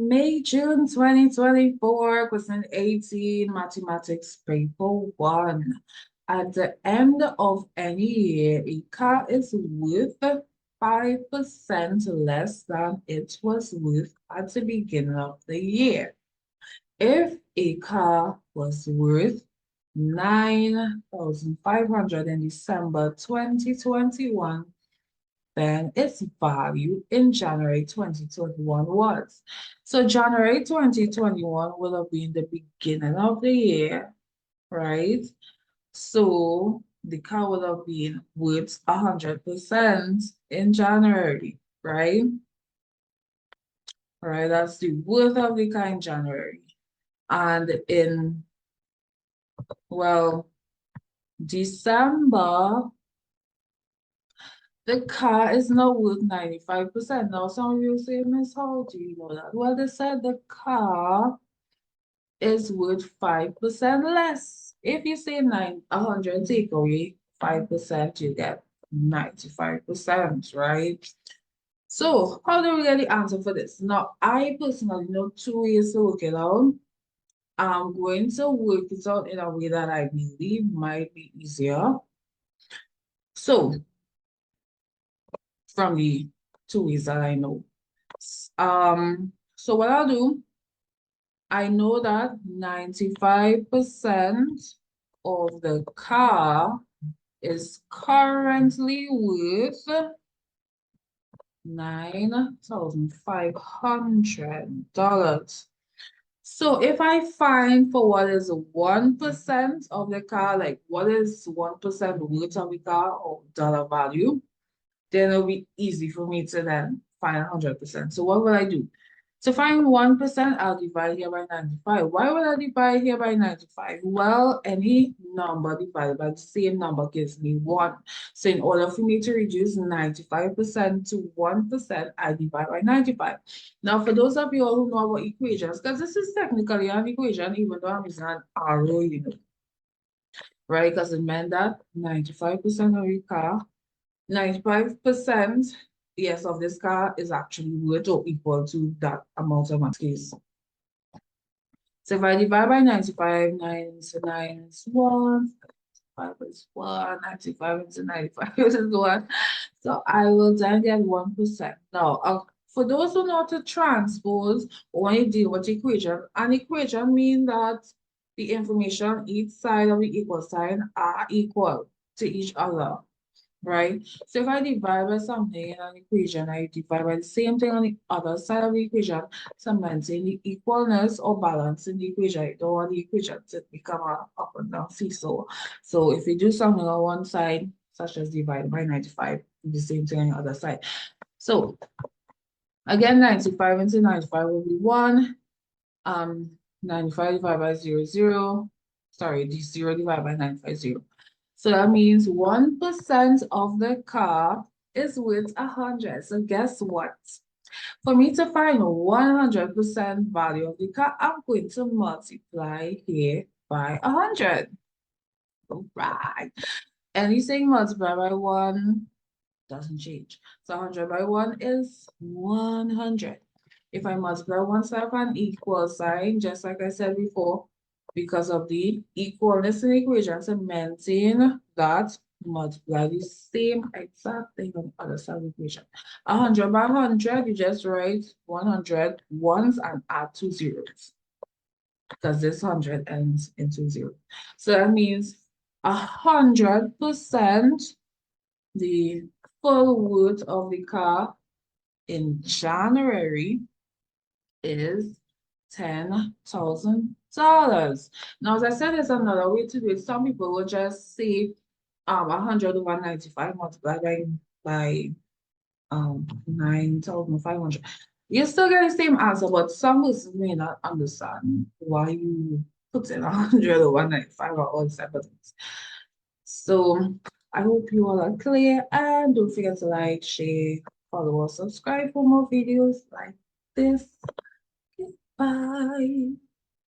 May, June 2024, question 18, mathematics paper 1. At the end of any year, a car is worth 5% less than it was worth at the beginning of the year. If a car was worth 9,500 in December 2021, then its value in January 2021 was. So January 2021 will have been the beginning of the year, right? So the car would have been worth 100% in January, right? All right, that's the worth of the car in January. And in, well, December, the car is now worth 95%. Now, some of you say, Miss, how do you know that? Well, they said the car is worth 5% less. If you say 100 take away 5%, you get 95%, right? So, how do we get the answer for this? Now, I personally know two ways to work it out. I'm going to work it out in a way that I believe might be easier. So, from the two ways that I know. So what I'll do, I know that 95% of the car is currently worth $9,500. So if I find for what is 1% of the car, like what is 1% worth of the car or dollar value, then it'll be easy for me to then find 100%. So what will I do? To find 1%, I'll divide here by 95. Why would I divide here by 95? Well, any number divided by the same number gives me 1. So in order for me to reduce 95% to 1%, I divide by 95. Now, for those of you all who know about equations, because this is technically an equation, even though I'm using an arrow, you know, right? Because it meant that 95% of your car 95%, yes, of this car is actually worth or equal to that amount of case. So if I divide by 95, 9 into 9 is 1, 5 is 1, 95 into 95 is 1. So I will then get 1%. Now, for those who know how to transpose or when you deal with equation, an equation means that the information on each side of the equal sign are equal to each other. Right? So if I divide by something in an equation, I divide by the same thing on the other side of the equation to maintain the equalness or balance in the equation. I don't want the equation to become a up and down seesaw. So if you do something on one side, such as divide by 95, the same thing on the other side. So again, 95 into 95 will be 1. 95 divided by 0, 0. Sorry, 0 divided by 95, 0. So that means 1% of the car is worth 100. So guess what? For me to find 100% value of the car, I'm going to multiply here by 100. All right. Anything multiplied by 1 doesn't change. So 100 by 1 is 100. If I multiply one side of an equal sign, just like I said before, because of the equalness in the equation, to maintain that, multiply the same exact thing on the other side of the equation. 100 by 100, you just write 100 ones and add 2 zeros. Because this 100 ends in 2 zeros. So that means 100% the full worth of the car in January is $10,000. Now, as I said, there's another way to do it. Some people will just say 100 over 95 multiplied by 9,500. You still get the same answer, but some listeners may not understand why you put in 100 over 95 or all these type of things. So I hope you all are clear, and don't forget to like, share, follow, or subscribe for more videos like this. Bye.